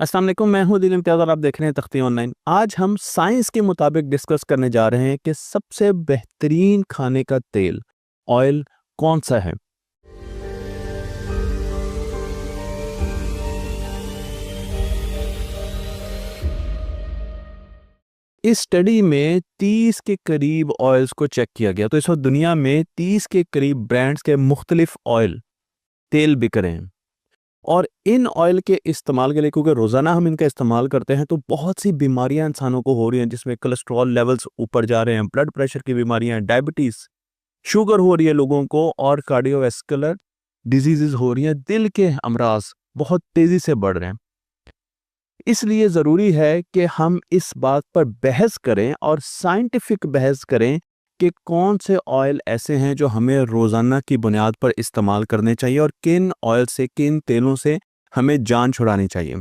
अस्सलाम वालेकुम, मैं हूं दिल इम्तियाज़ और आप देख रहे हैं तख्ती ऑनलाइन। आज हम साइंस के मुताबिक डिस्कस करने जा रहे हैं कि सबसे बेहतरीन खाने का तेल ऑयल कौन सा है। इस स्टडी में 30 के करीब ऑयल्स को चेक किया गया। तो इस वक्त दुनिया में 30 के करीब ब्रांड्स के मुख्तलिफ ऑयल तेल बिक रहे हैं। और इन ऑयल के इस्तेमाल के लिए, क्योंकि रोज़ाना हम इनका इस्तेमाल करते हैं, तो बहुत सी बीमारियां इंसानों को हो रही हैं, जिसमें कोलेस्ट्रॉल लेवल्स ऊपर जा रहे हैं, ब्लड प्रेशर की बीमारियां, डायबिटीज़, शुगर हो रही है लोगों को, और कार्डियोवैस्कुलर डिजीजेज हो रही हैं। दिल के अमराज बहुत तेज़ी से बढ़ रहे हैं। इसलिए ज़रूरी है कि हम इस बात पर बहस करें और साइंटिफिक बहस करें कि कौन से ऑयल ऐसे हैं जो हमें रोज़ाना की बुनियाद पर इस्तेमाल करने चाहिए और किन ऑयल से, किन तेलों से हमें जान छुड़ानी चाहिए।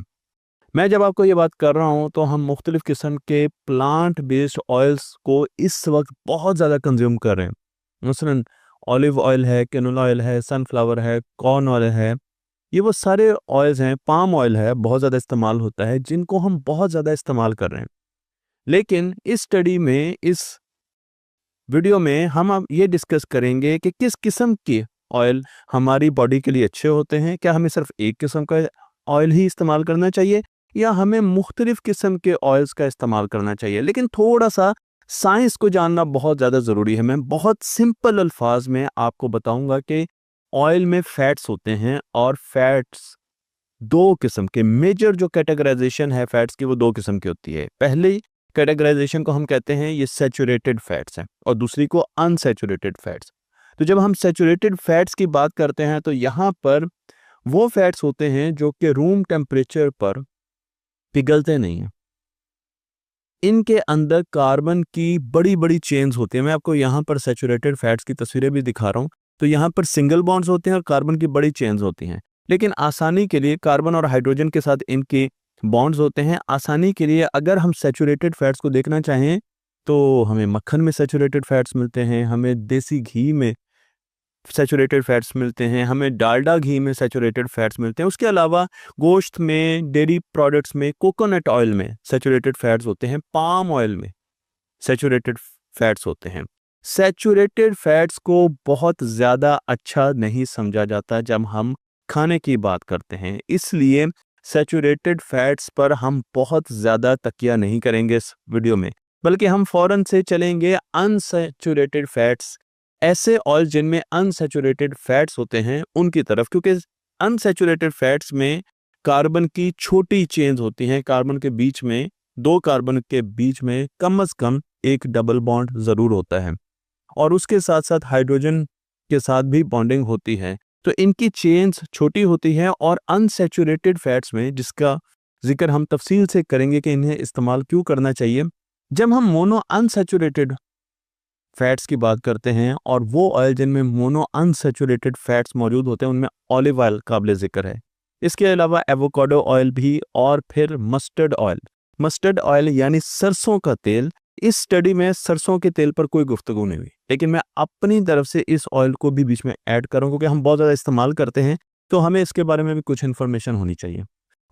मैं जब आपको ये बात कर रहा हूँ तो हम मुख्तलिफ़ किस्म के प्लांट बेस्ड ऑयल्स को इस वक्त बहुत ज़्यादा कंज्यूम कर रहे हैं। मसलन ऑलिव ऑयल है, कैनोला ऑयल है, सनफ्लावर है, कॉर्न ऑयल है। ये वो सारे ऑयल्स हैं। पाम ऑयल है, बहुत ज़्यादा इस्तेमाल होता है, जिनको हम बहुत ज़्यादा इस्तेमाल कर रहे हैं। लेकिन इस स्टडी में, इस वीडियो में हम अब ये डिस्कस करेंगे कि किस किस्म के ऑयल हमारी बॉडी के लिए अच्छे होते हैं। क्या हमें सिर्फ एक किस्म का ऑयल ही इस्तेमाल करना चाहिए या हमें मुख्तलिफ किस्म के ऑयल्स का इस्तेमाल करना चाहिए। लेकिन थोड़ा सा साइंस को जानना बहुत ज़्यादा ज़रूरी है। मैं बहुत सिंपल अल्फाज में आपको बताऊंगा कि ऑयल में फैट्स होते हैं, और फैट्स दो किस्म के, मेजर जो कैटेगराइजेशन है फैट्स की, वो दो किस्म की होती है। पहले कैटेगराइजेशन को हम कहते हैं ये सैचुरेटेड फैट्स हैं, और दूसरी को अनसैचुरेटेड फैट्स। तो जब हम सैचुरेटेड फैट्स की बात करते हैं तो यहाँ पर वो फैट्स होते हैं जो कि रूम टेम्परेचर पर पिघलते नहीं हैं। इनके अंदर कार्बन की बड़ी बड़ी चेन्स होती हैं। मैं आपको यहाँ पर सैचुरेटेड फैट्स की तस्वीरें भी दिखा रहा हूँ। तो यहाँ पर सिंगल बॉन्ड्स होते हैं और कार्बन की बड़ी चेन्स होती हैं। लेकिन आसानी के लिए कार्बन और हाइड्रोजन के साथ इनके बॉन्ड्स होते हैं। आसानी के लिए अगर हम सैचुरेटेड फैट्स को देखना चाहें तो हमें मक्खन में सैचुरेटेड फैट्स मिलते हैं, हमें देसी घी में सैचुरेटेड फैट्स मिलते हैं, हमें डालडा घी में सैचुरेटेड फैट्स मिलते हैं। उसके अलावा गोश्त में, डेयरी प्रोडक्ट्स में, कोकोनट ऑयल में सैचुरेटेड फैट्स होते हैं, पाम ऑयल में सैचुरेटेड फैट्स होते हैं। सैचुरेटेड फैट्स को बहुत ज़्यादा अच्छा नहीं समझा जाता जब हम खाने की बात करते हैं। इसलिए सैचुरेटेड फैट्स पर हम बहुत ज़्यादा तकिया नहीं करेंगे इस वीडियो में, बल्कि हम फ़ौरन से चलेंगे अनसैचुरेटेड फैट्स, ऐसे ऑयल जिनमें अनसैचुरेटेड फैट्स होते हैं उनकी तरफ। क्योंकि अनसैचुरेटेड फैट्स में कार्बन की छोटी चेन्स होती हैं। कार्बन के बीच में, दो कार्बन के बीच में कम से कम एक डबल बॉन्ड ज़रूर होता है, और उसके साथ साथ हाइड्रोजन के साथ भी बॉन्डिंग होती है। तो इनकी चेन्स छोटी होती हैं। और अनसैचुरेटेड फैट्स में, जिसका जिक्र हम तफसील से करेंगे कि इन्हें इस्तेमाल क्यों करना चाहिए, जब हम मोनो अनसैचुरेटेड फैट्स की बात करते हैं, और वो ऑयल जिनमें मोनो अनसैचुरेटेड फैट्स मौजूद होते हैं, उनमें ऑलिव ऑयल काबिल ज़िक्र है। इसके अलावा एवोकाडो ऑयल भी, और फिर मस्टर्ड ऑयल। मस्टर्ड ऑयल यानी सरसों का तेल। इस स्टडी में सरसों के तेल पर कोई गुफ्तगू नहीं हुई, लेकिन मैं अपनी तरफ से इस ऑयल को भी बीच में ऐड करूँ, क्योंकि हम बहुत ज़्यादा इस्तेमाल करते हैं, तो हमें इसके बारे में भी कुछ इन्फॉर्मेशन होनी चाहिए।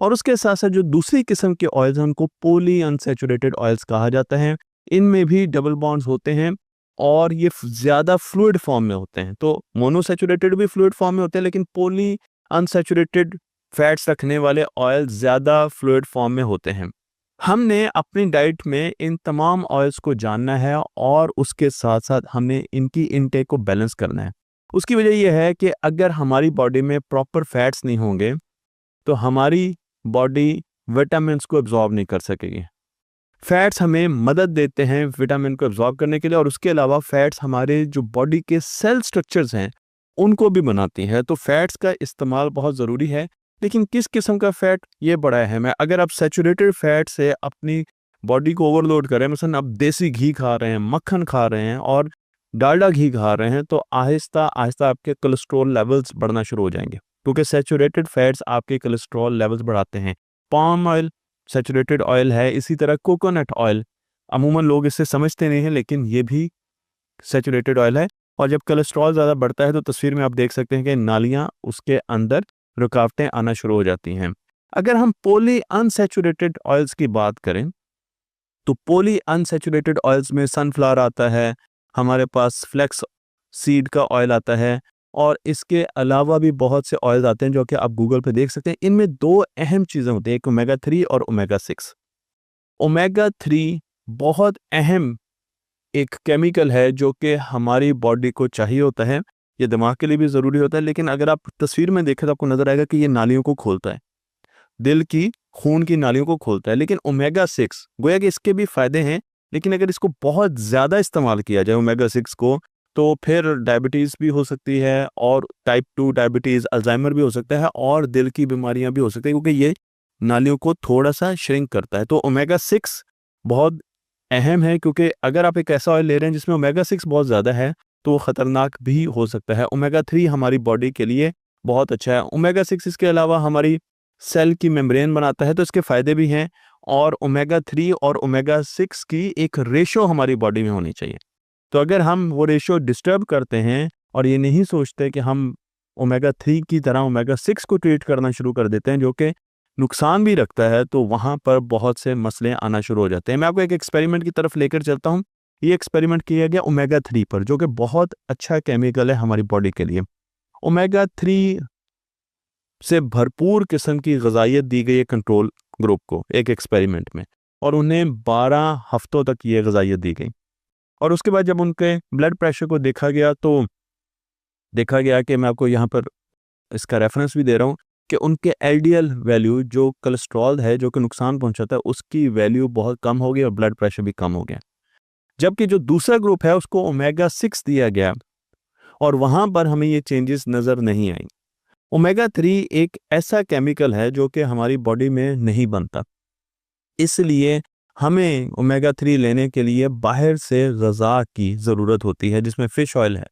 और उसके साथ साथ जो दूसरी किस्म के ऑयल्स हैं उनको पॉली अनसैचुरेटेड ऑयल्स कहा जाता है। इनमें भी डबल बॉन्ड्स होते हैं, और ये ज़्यादा फ्लूइड फॉर्म में होते हैं। तो मोनोसैचुरेटेड भी फ्लूइड फॉर्म में होते हैं, लेकिन पॉली अनसैचुरेटेड फैट्स रखने वाले ऑयल ज़्यादा फ्लूइड फॉर्म में होते हैं। हमने अपनी डाइट में इन तमाम ऑयल्स को जानना है, और उसके साथ साथ हमने इनकी इनटेक को बैलेंस करना है। उसकी वजह यह है कि अगर हमारी बॉडी में प्रॉपर फैट्स नहीं होंगे तो हमारी बॉडी विटामिन को एब्जॉर्ब नहीं कर सकेगी। फैट्स हमें मदद देते हैं विटामिन को एब्जॉर्ब करने के लिए, और उसके अलावा फैट्स हमारे जो बॉडी के सेल स्ट्रक्चर्स हैं उनको भी बनाती है। तो फैट्स का इस्तेमाल बहुत ज़रूरी है। लेकिन किस किस्म का फ़ैट, ये बड़ा अहम है। अगर आप सैचुरेटेड फैट से अपनी बॉडी को ओवरलोड करें, मसलन आप देसी घी खा रहे हैं, मक्खन खा रहे हैं और डालडा घी खा रहे हैं, तो आहिस्ता आहिस्ता आपके कोलेस्ट्रॉल लेवल्स बढ़ना शुरू हो जाएंगे, क्योंकि सैचुरेटेड फैट्स आपके कोलेस्ट्रॉल लेवल्स बढ़ाते हैं। पाम ऑयल सैचुरेटेड ऑयल है, इसी तरह कोकोनट ऑयल, अमूमन लोग इसे समझते नहीं हैं, लेकिन ये भी सैचुरेटेड ऑयल है। और जब कोलेस्ट्रॉल ज़्यादा बढ़ता है तो तस्वीर में आप देख सकते हैं कि नालियाँ, उसके अंदर रुकावटें आना शुरू हो जाती हैं। अगर हम पॉली अनसैचुरेटेड ऑयल्स की बात करें तो पॉली अनसैचुरेटेड ऑयल्स में सनफ्लावर आता है, हमारे पास फ्लेक्स सीड का ऑयल आता है, और इसके अलावा भी बहुत से ऑयल्स आते हैं जो कि आप गूगल पे देख सकते हैं। इनमें दो अहम चीज़ें होती हैं, एक ओमेगा 3 और ओमेगा 6। ओमेगा 3 बहुत अहम एक केमिकल है जो कि हमारी बॉडी को चाहिए होता है, ये दिमाग के लिए भी ज़रूरी होता है, लेकिन अगर आप तस्वीर में देखें तो आपको नज़र आएगा कि ये नालियों को खोलता है, दिल की खून की नालियों को खोलता है। लेकिन ओमेगा 6 गोया कि इसके भी फायदे हैं, लेकिन अगर इसको बहुत ज़्यादा इस्तेमाल किया जाए ओमेगा 6 को, तो फिर डायबिटीज़ भी हो सकती है, और टाइप 2 डायबिटीज़, अल्जाइमर भी हो सकता है, और दिल की बीमारियां भी हो सकती है, क्योंकि ये नालियों को थोड़ा सा श्रिंक करता है। तो ओमेगा 6 बहुत अहम है, क्योंकि अगर आप एक ऐसा ऑयल ले रहे हैं जिसमें ओमेगा 6 बहुत ज़्यादा है तो वो ख़तरनाक भी हो सकता है। ओमेगा 3 हमारी बॉडी के लिए बहुत अच्छा है। ओमेगा 6 इसके अलावा हमारी सेल की मेम्ब्रेन बनाता है, तो इसके फ़ायदे भी हैं, और ओमेगा 3 और ओमेगा 6 की एक रेशो हमारी बॉडी में होनी चाहिए। तो अगर हम वो रेशो डिस्टर्ब करते हैं और ये नहीं सोचते कि हम ओमेगा 3 की तरह ओमेगा 6 को ट्रीट करना शुरू कर देते हैं जो कि नुकसान भी रखता है, तो वहाँ पर बहुत से मसले आना शुरू हो जाते हैं। मैं आपको एक एक्सपेरिमेंट की तरफ लेकर चलता हूँ। ये एक्सपेरिमेंट किया गया ओमेगा 3 पर, जो कि बहुत अच्छा केमिकल है हमारी बॉडी के लिए। ओमेगा 3 से भरपूर किस्म की ग़िज़ाइयत दी गई है कंट्रोल ग्रुप को एक एक्सपेरिमेंट में, और उन्हें 12 हफ्तों तक ये ग़िज़ाइयत दी गई। और उसके बाद जब उनके ब्लड प्रेशर को देखा गया तो देखा गया कि मैं आपको यहाँ पर इसका रेफरेंस भी दे रहा हूँ कि उनके एलडीएल वैल्यू, जो कोलेस्ट्रॉल है जो कि नुकसान पहुंचाता है, उसकी वैल्यू बहुत कम हो गई और ब्लड प्रेशर भी कम हो गया। जबकि जो दूसरा ग्रुप है उसको ओमेगा 6 दिया गया और वहां पर हमें ये चेंजेस नज़र नहीं आई। ओमेगा 3 एक ऐसा केमिकल है जो कि हमारी बॉडी में नहीं बनता, इसलिए हमें ओमेगा 3 लेने के लिए बाहर से ग़िज़ा की ज़रूरत होती है जिसमें फ़िश ऑयल है।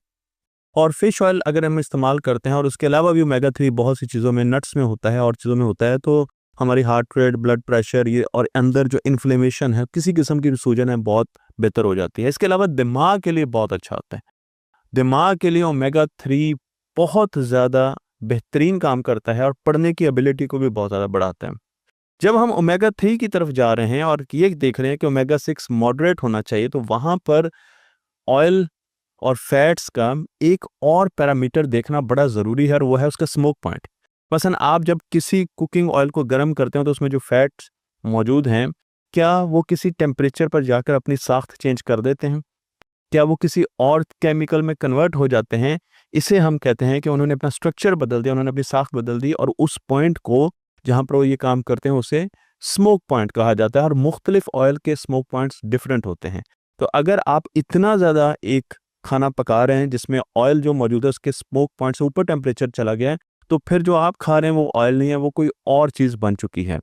और फ़िश ऑयल अगर हम इस्तेमाल करते हैं, और उसके अलावा भी ओमेगा 3 बहुत सी चीज़ों में, नट्स में होता है और चीज़ों में होता है, तो हमारी हार्ट रेट, ब्लड प्रेशर, ये और अंदर जो इन्फ्लेमेशन है, किसी किस्म की सूजन है, बहुत बेहतर हो जाती है। इसके अलावा दिमाग के लिए बहुत अच्छा होता है। दिमाग के लिए ओमेगा 3 बहुत ज़्यादा बेहतरीन काम करता है और पढ़ने की एबिलिटी को भी बहुत ज़्यादा बढ़ाता है। जब हम ओमेगा 3 की तरफ जा रहे हैं और ये देख रहे हैं कि ओमेगा 6 मॉडरेट होना चाहिए, तो वहाँ पर ऑयल और फैट्स का एक और पैरामीटर देखना बड़ा ज़रूरी है, और वो है उसका स्मोक पॉइंट। मसलन आप जब किसी कुकिंग ऑयल को गर्म करते हो तो उसमें जो फैट्स मौजूद हैं, क्या वो किसी टेम्परेचर पर जाकर अपनी साख्त चेंज कर देते हैं? क्या वो किसी और केमिकल में कन्वर्ट हो जाते हैं? इसे हम कहते हैं कि उन्होंने अपना स्ट्रक्चर बदल दिया, उन्होंने अपनी साख्त बदल दी, और उस पॉइंट को जहाँ पर वो ये काम करते हैं उसे स्मोक पॉइंट कहा जाता है। और मुख्तलिफ ऑयल के स्मोक पॉइंट्स डिफरेंट होते हैं। तो अगर आप इतना ज़्यादा एक खाना पका रहे हैं जिसमें ऑयल जो मौजूद है उसके स्मोक पॉइंट से ऊपर टेम्परेचर चला गया है, तो फिर जो आप खा रहे हैं वो ऑयल नहीं है, वो कोई और चीज़ बन चुकी है।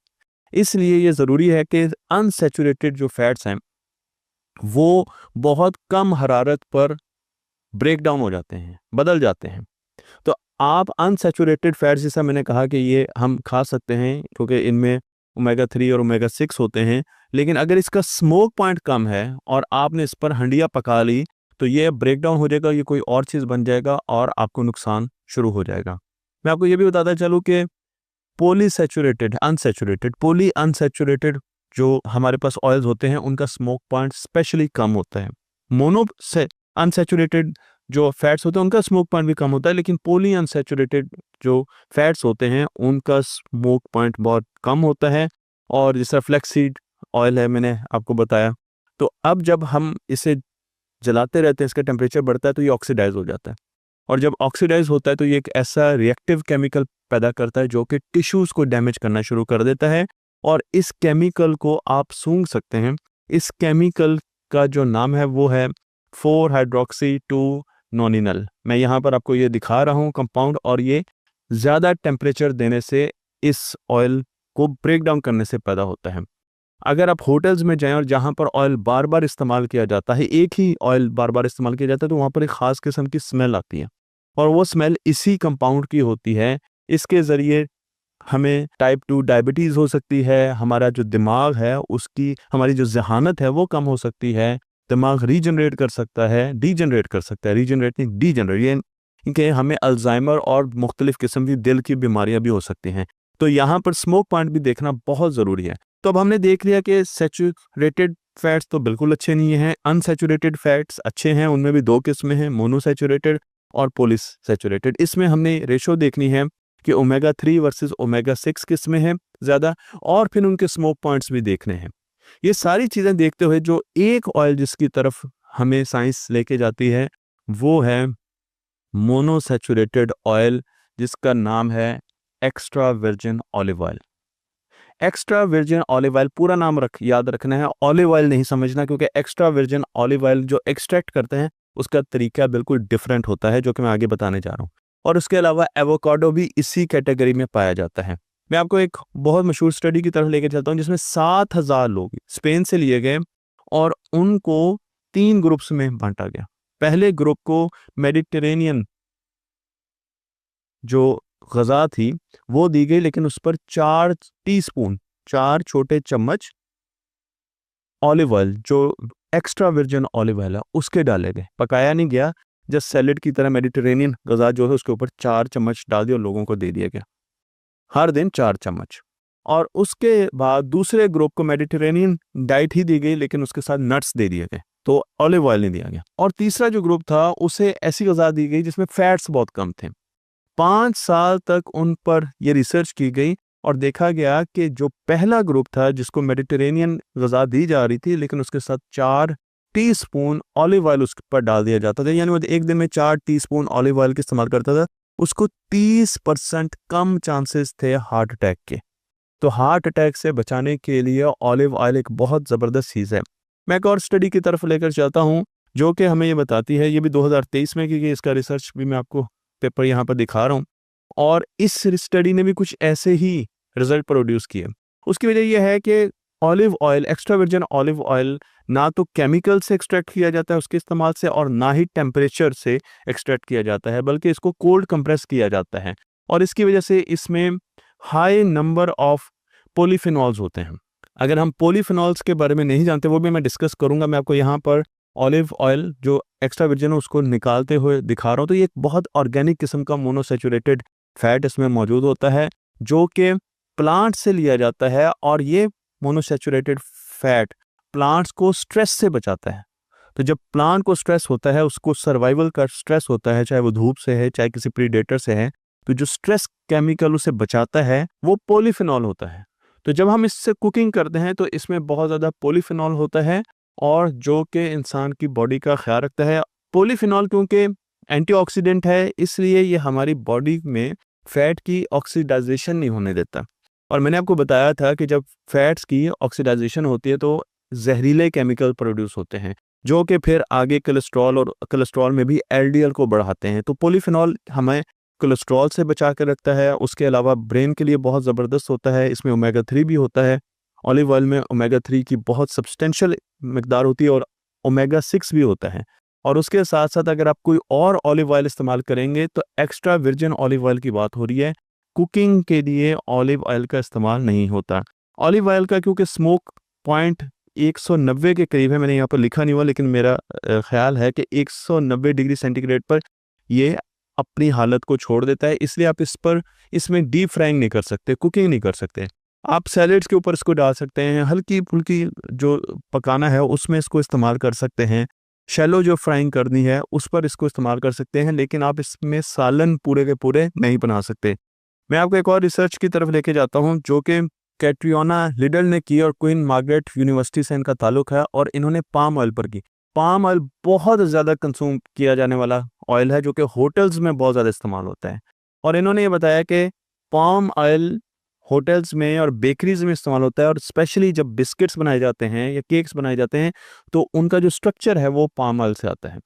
इसलिए ये ज़रूरी है कि अनसैचुरेटेड जो फैट्स हैं वो बहुत कम हरारत पर ब्रेक डाउन हो जाते हैं, बदल जाते हैं। तो आप अनसैचुरेटेड फैट्स, जैसा मैंने कहा कि ये हम खा सकते हैं क्योंकि इनमें ओमेगा 3 और ओमेगा 6 होते हैं, लेकिन अगर इसका स्मोक पॉइंट कम है और आपने इस पर हंडिया पका ली, तो ये ब्रेक डाउन हो जाएगा, ये कोई और चीज़ बन जाएगा और आपको नुकसान शुरू हो जाएगा। मैं आपको ये भी बताता चलूँ कि पॉली अनसैचुरेटेड जो हमारे पास ऑयल्स होते हैं उनका स्मोक पॉइंट स्पेशली कम होता है। मोनो से अनसैचुरेटेड जो फैट्स होते हैं उनका स्मोक पॉइंट भी कम होता है, लेकिन पॉली अनसैचुरेटेड जो फैट्स होते हैं उनका स्मोक पॉइंट बहुत कम होता है। और जैसा फ्लैक्सीड ऑयल है, मैंने आपको बताया, तो अब जब हम इसे जलाते रहते हैं, इसका टेम्परेचर बढ़ता है तो ये ऑक्सीडाइज हो जाता है, और जब ऑक्सीडाइज होता है तो ये एक ऐसा रिएक्टिव केमिकल पैदा करता है जो कि टिश्यूज़ को डैमेज करना शुरू कर देता है, और इस केमिकल को आप सूंघ सकते हैं। इस केमिकल का जो नाम है वो है 4-हाइड्रोक्सी-2-नोनिनल। मैं यहाँ पर आपको ये दिखा रहा हूँ कंपाउंड, और ये ज़्यादा टेम्परेचर देने से इस ऑयल को ब्रेक डाउन करने से पैदा होता है। अगर आप होटल्स में जाएं और जहाँ पर ऑयल बार बार इस्तेमाल किया जाता है, एक ही ऑयल बार बार इस्तेमाल किया जाता है, तो वहाँ पर एक ख़ास किस्म की स्मेल आती है, और वो स्मेल इसी कंपाउंड की होती है। इसके ज़रिए हमें टाइप 2 डायबिटीज़ हो सकती है, हमारा जो दिमाग है उसकी, हमारी जो ज़हानत है वो कम हो सकती है, दिमाग रीजनरेट कर सकता है, डीजनरेट कर सकता है, रीजनरेट नहीं डीजनरेट, ये कि हमें अल्जाइमर और मुख्तलिफ़ किस्म की दिल की बीमारियाँ भी हो सकती हैं। तो यहाँ पर स्मोक पॉइंट भी देखना बहुत ज़रूरी है। तो अब हमने देख लिया कि सैचुरेटेड फैट्स तो बिल्कुल अच्छे नहीं हैं, अनसैचुरेटेड फैट्स अच्छे हैं, उनमें भी 2 किस्में हैं, मोनोसैचुरेटेड और पॉलीसैचुरेटेड। इसमें हमने रेशो देखनी है कि ओमेगा 3 वर्सेस ओमेगा 6 किस्में हैं ज़्यादा, और फिर उनके स्मोक पॉइंट्स भी देखने हैं। ये सारी चीज़ें देखते हुए जो एक ऑयल जिसकी तरफ हमें साइंस लेके जाती है वो है मोनोसैचुरेटेड ऑयल, जिसका नाम है extra virgin olive oil. Extra virgin olive oil पूरा नाम याद रखना है, ऑलिव ऑयल नहीं समझना, क्योंकि एक्स्ट्रा वर्जिन ऑलिव ऑयल जो एक्सट्रैक्ट करते हैं उसका तरीका बिल्कुल डिफरेंट होता है, जो कि मैं आगे बताने जा रहा हूँ। और उसके अलावा एवोकाडो भी इसी कैटेगरी में पाया जाता है। मैं आपको एक बहुत मशहूर स्टडी की तरफ लेकर चलता हूँ, जिसमें 7,000 लोग स्पेन से लिए गए और उनको 3 ग्रुप्स में बांटा गया। पहले ग्रुप को मेडिटेरेनियन जो ग़िज़ा थी वो दी गई, लेकिन उस पर 4 टीस्पून 4 छोटे चम्मच ऑलिव ऑयल, जो एक्स्ट्रा वर्जिन ऑलिव ऑयल है, उसके डाले गए। पकाया नहीं गया, जस्ट सैलेड की तरह मेडिटेरेनियन ग़िज़ा जो है उसके ऊपर 4 चम्मच डाल दिया और लोगों को दे दिया गया, हर दिन 4 चम्मच। और उसके बाद दूसरे ग्रुप को मेडिटेरेनियन डाइट ही दी गई, लेकिन उसके साथ नट्स दे दिए गए, तो ऑलिव ऑयल नहीं दिया गया। और तीसरा जो ग्रुप था उसे ऐसी ग़िज़ा दी गई जिसमें फैट्स बहुत कम थे। 5 साल तक उन पर यह रिसर्च की गई और देखा गया कि जो पहला ग्रुप था जिसको मेडिटेरेनियन ग़िज़ा दी जा रही थी, लेकिन उसके साथ 4 टीस्पून ऑलिव ऑयल उस पर डाल दिया जाता था, यानी वो एक दिन में 4 टीस्पून ऑलिव ऑयल का इस्तेमाल करता था, उसको 30% कम चांसेस थे हार्ट अटैक के। तो हार्ट अटैक से बचाने के लिए ऑलिव ऑयल एक बहुत ज़बरदस्त चीज़ है। मैं एक और स्टडी की तरफ लेकर चलता हूँ जो कि हमें ये बताती है, ये भी 2023 में की गई, इसका रिसर्च भी मैं आपको पेपर यहाँ पर दिखा रहा हूँ, और इस स्टडी ने भी कुछ ऐसे ही रिजल्ट प्रोड्यूस किए। उसकी वजह यह है कि olive oil, extra virgin olive oil, ना तो केमिकल से एक्सट्रैक्ट किया जाता है उसके इस्तेमाल से, और ना ही टेम्परेचर से एक्सट्रैक्ट किया जाता है, बल्कि इसको कोल्ड कंप्रेस किया जाता है, और इसकी वजह से इसमें हाई नंबर ऑफ पॉलीफिनॉल्स होते हैं। अगर हम पॉलीफिनॉल्स के बारे में नहीं जानते, वो भी मैं डिस्कस करूंगा। मैं आपको यहाँ पर ऑलिव ऑयल जो एक्स्ट्रा वर्जिन है उसको निकालते हुए दिखा रहा हूँ। तो ये एक बहुत ऑर्गेनिक किस्म का मोनोसैचुरेटेड फैट इसमें मौजूद होता है, जो कि प्लांट से लिया जाता है, और ये मोनोसैचुरेटेड फैट प्लांट्स को स्ट्रेस से बचाता है। तो जब प्लांट को स्ट्रेस होता है, उसको सर्वाइवल का स्ट्रेस होता है, चाहे वो धूप से है चाहे किसी प्रीडेटर से है, तो जो स्ट्रेस केमिकल उसे बचाता है वो पॉलीफिनॉल होता है। तो जब हम इससे कुकिंग करते हैं तो इसमें बहुत ज़्यादा पॉलीफिनॉल होता है, और जो कि इंसान की बॉडी का ख्याल रखता है। पॉलीफिनॉल क्योंकि एंटीऑक्सीडेंट है, इसलिए ये हमारी बॉडी में फैट की ऑक्सीडाइजेशन नहीं होने देता। और मैंने आपको बताया था कि जब फैट्स की ऑक्सीडाइजेशन होती है तो जहरीले केमिकल प्रोड्यूस होते हैं, जो कि फिर आगे कोलेस्ट्रॉल, और कोलेस्ट्रॉल में भी एलडीएल को बढ़ाते हैं। तो पॉलीफिनॉल हमें कोलेस्ट्रॉल से बचा कर रखता है। उसके अलावा ब्रेन के लिए बहुत ज़बरदस्त होता है। इसमें ओमेगा 3 भी होता है। ऑलिव ऑयल में ओमेगा 3 की बहुत सब्सटेंशियल मिकदार होती है, और ओमेगा 6 भी होता है। और उसके साथ साथ अगर आप कोई और ऑलिव ऑयल इस्तेमाल करेंगे तो एक्स्ट्रा वर्जिन ऑलिव ऑयल की बात हो रही है। कुकिंग के लिए ऑलिव ऑयल का इस्तेमाल नहीं होता। ऑलिव ऑयल का क्योंकि स्मोक पॉइंट 190 के करीब है, मैंने यहाँ पर लिखा नहीं हुआ, लेकिन मेरा ख्याल है कि 190 डिग्री सेंटीग्रेड पर ये अपनी हालत को छोड़ देता है, इसलिए आप इसमें डीप फ्राइंग नहीं कर सकते, कुकिंग नहीं कर सकते। आप सैलेड्स के ऊपर इसको डाल सकते हैं, हल्की फुल्की जो पकाना है उसमें इसको इस्तेमाल कर सकते हैं, शैलो जो फ्राइंग करनी है उस पर इसको इस्तेमाल कर सकते हैं, लेकिन आप इसमें सालन पूरे के पूरे नहीं बना सकते। मैं आपको एक और रिसर्च की तरफ लेके जाता हूँ जो कि कैट्रियोना लिडल ने की, और क्वीन मार्गरेट यूनिवर्सिटी से इनका ताल्लुक है, और इन्होंने पाम ऑयल पर की। पाम ऑयल बहुत ज़्यादा कंज्यूम किया जाने वाला ऑयल है, जो कि होटल्स में बहुत ज़्यादा इस्तेमाल होता है। और इन्होंने ये बताया कि पाम ऑयल होटल्स में और बेकरीज में इस्तेमाल होता है, और स्पेशली जब बिस्किट्स बनाए जाते हैं या केक्स बनाए जाते हैं तो उनका जो स्ट्रक्चर है वो पाम ऑयल से आता है।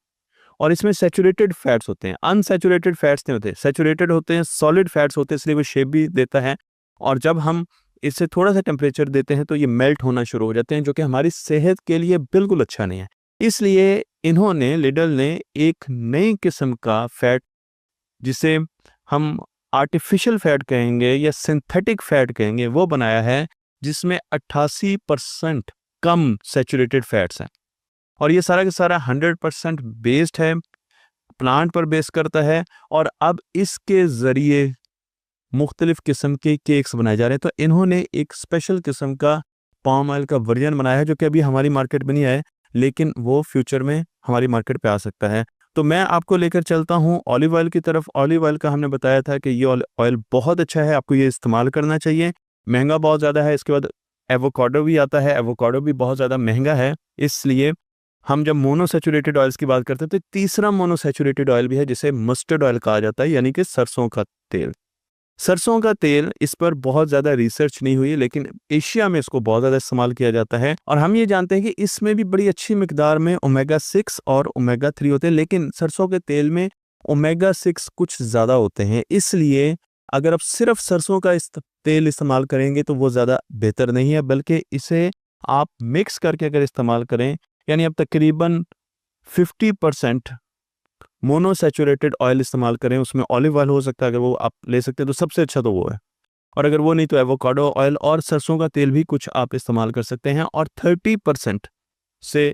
और इसमें सैचुरेटेड फैट्स होते हैं, अनसैचुरेटेड फैट्स नहीं होते। सैचुरेटेड होते हैं, सॉलिड फैट्स होते हैं, इसलिए वो शेप भी देता है। और जब हम इससे थोड़ा सा टेम्परेचर देते हैं तो ये मेल्ट होना शुरू हो जाते हैं, जो कि हमारी सेहत के लिए बिल्कुल अच्छा नहीं है। इसलिए इन्होंने, लिडल ने, एक नई किस्म का फैट, जिसे हम आर्टिफिशियल फैट कहेंगे या सिंथेटिक फैट कहेंगे, वो बनाया है, जिसमें 88% कम सैचुरेटेड फैट्स हैं। और ये सारा का सारा 100% बेस्ड है, प्लांट पर बेस करता है। और अब इसके ज़रिए मुख्तलिफ किस्म के केक्स बनाए जा रहे हैं। तो इन्होंने एक स्पेशल किस्म का पाम ऑयल का वर्जन बनाया है जो कि अभी हमारी मार्केट में नहीं आया है, लेकिन वो फ्यूचर में हमारी मार्केट पे आ सकता है। तो मैं आपको लेकर चलता हूँ ऑलिव ऑयल की तरफ। ऑलिव ऑयल का हमने बताया था कि ये ऑयल बहुत अच्छा है, आपको ये इस्तेमाल करना चाहिए। महंगा बहुत ज़्यादा है। इसके बाद एवोकाडो भी आता है, एवोकाडो भी बहुत ज़्यादा महंगा है। इसलिए हम जब मोनोसैचुरेटेड ऑयल्स की बात करते हैं तो तीसरा मोनोसैचुरेटेड ऑयल भी है जिसे मस्टर्ड ऑयल कहा जाता है, यानी कि सरसों का तेल। सरसों का तेल, इस पर बहुत ज़्यादा रिसर्च नहीं हुई, लेकिन एशिया में इसको बहुत ज़्यादा इस्तेमाल किया जाता है। और हम ये जानते हैं कि इसमें भी बड़ी अच्छी मिकदार में ओमेगा 6 और ओमेगा 3 होते हैं, लेकिन सरसों के तेल में ओमेगा 6 कुछ ज़्यादा होते हैं। इसलिए अगर आप सिर्फ सरसों का तेल इस्तेमाल करेंगे तो वो ज़्यादा बेहतर नहीं है, बल्कि इसे आप मिक्स करके अगर इस्तेमाल करें, यानी आप तकरीबन 50% मोनोसैचुरेटेड ऑयल इस्तेमाल करें, उसमें ऑलिव ऑयल हो सकता है, अगर वो आप ले सकते हैं तो सबसे अच्छा तो वो है। और अगर वो नहीं तो एवोकाडो ऑयल और सरसों का तेल भी कुछ आप इस्तेमाल कर सकते हैं। और 30% से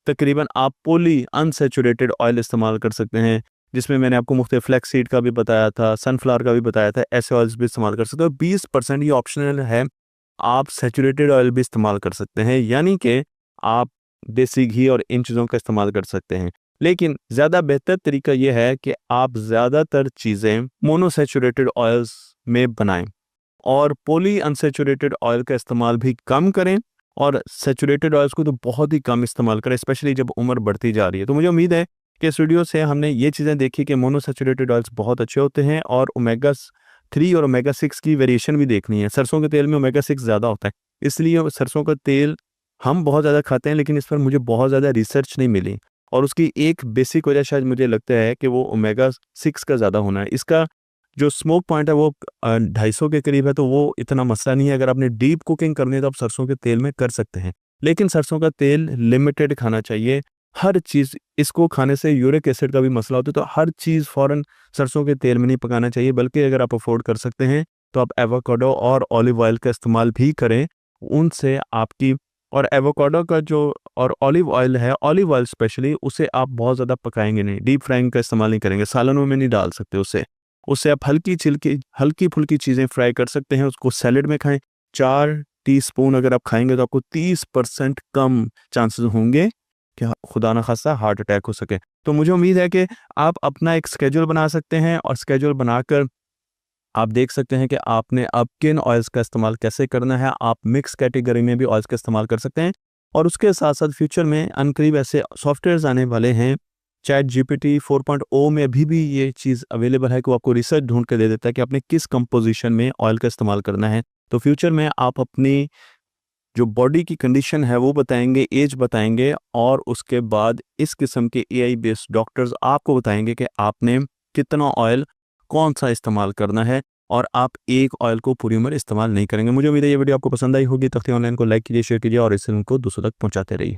तकरीबन आप पॉली अनसैचुरेटेड ऑयल इस्तेमाल कर सकते हैं, जिसमें मैंने आपको मुख्तलिफ फ्लैक्स सीड का भी बताया था, सनफ्लावर का भी बताया था, ऐसे ऑयल्स भी इस्तेमाल कर सकते हो। 20% ये ऑप्शनल है, आप सैचुरेटेड ऑयल भी इस्तेमाल कर सकते हैं, यानी कि आप देसी घी और इन चीज़ों का इस्तेमाल कर सकते हैं। लेकिन ज़्यादा बेहतर तरीका यह है कि आप ज़्यादातर चीज़ें मोनोसैचुरेटेड ऑयल्स में बनाएं और पॉली अनसैचुरेटेड ऑयल का इस्तेमाल भी कम करें, और सैचुरेटेड ऑयल्स को तो बहुत ही कम इस्तेमाल करें, स्पेशली जब उम्र बढ़ती जा रही है। तो मुझे उम्मीद है कि इस वीडियो से हमने ये चीज़ें देखी कि मोनोसैचुरेटेड ऑयल्स बहुत अच्छे होते हैं, और ओमेगा 3 और ओमेगा 6 की वेरिएशन भी देखनी है। सरसों के तेल में ओमेगा 6 ज़्यादा होता है, इसलिए सरसों का तेल हम बहुत ज़्यादा खाते हैं, लेकिन इस पर मुझे बहुत ज़्यादा रिसर्च नहीं मिली। और उसकी एक बेसिक वजह शायद मुझे लगता है कि वो ओमेगा 6 का ज़्यादा होना है। इसका जो स्मोक पॉइंट है वो 250 के करीब है, तो वो इतना मसला नहीं है। अगर आपने डीप कुकिंग करनी है तो आप सरसों के तेल में कर सकते हैं, लेकिन सरसों का तेल लिमिटेड खाना चाहिए। हर चीज़, इसको खाने से यूरिक एसिड का भी मसला होता है, तो हर चीज़ फ़ौरन सरसों के तेल में नहीं पकाना चाहिए, बल्कि अगर आप अफोर्ड कर सकते हैं तो आप एवोकाडो और ऑलिव ऑयल का इस्तेमाल भी करें। उनसे आपकी, और एवोकाडो का जो और ऑलिव ऑयल है, ऑलिव ऑयल स्पेशली, उसे आप बहुत ज़्यादा पकाएंगे नहीं, डीप फ्राइंग का इस्तेमाल नहीं करेंगे, सालनों में नहीं डाल सकते उससे आप हल्की फुल्की चीज़ें फ्राई कर सकते हैं, उसको सैलेड में खाएं। 4 टीस्पून अगर आप खाएंगे तो आपको 30% कम चांसेस होंगे कि खुदा ना खास्ता हार्ट अटैक हो सके। तो मुझे उम्मीद है कि आप अपना एक स्केड्यूल बना सकते हैं, और स्केड्यूल बनाकर आप देख सकते हैं कि आपने अब किन ऑयल्स का इस्तेमाल कैसे करना है। आप मिक्स कैटेगरी में भी ऑयल्स का इस्तेमाल कर सकते हैं, और उसके साथ साथ फ्यूचर में अनकरीब ऐसे सॉफ्टवेयर्स आने वाले हैं। चैट जीपीटी 4.0 में अभी भी ये चीज़ अवेलेबल है कि वो आपको रिसर्च ढूंढ के दे देता है कि आपने किस कंपोजिशन में ऑयल का इस्तेमाल करना है। तो फ्यूचर में आप अपनी जो बॉडी की कंडीशन है वो बताएंगे, एज बताएंगे, और उसके बाद इस किस्म के एआई बेस्ड डॉक्टर्स आपको बताएंगे कि आपने कितना ऑयल कौन सा इस्तेमाल करना है, और आप एक ऑयल को पूरी उम्र इस्तेमाल नहीं करेंगे। मुझे उम्मीद है ये वीडियो आपको पसंद आई होगी। तख्ती ऑनलाइन को लाइक कीजिए, शेयर कीजिए, और इस फिल्म को दूसरों तक पहुंचाते रहिए।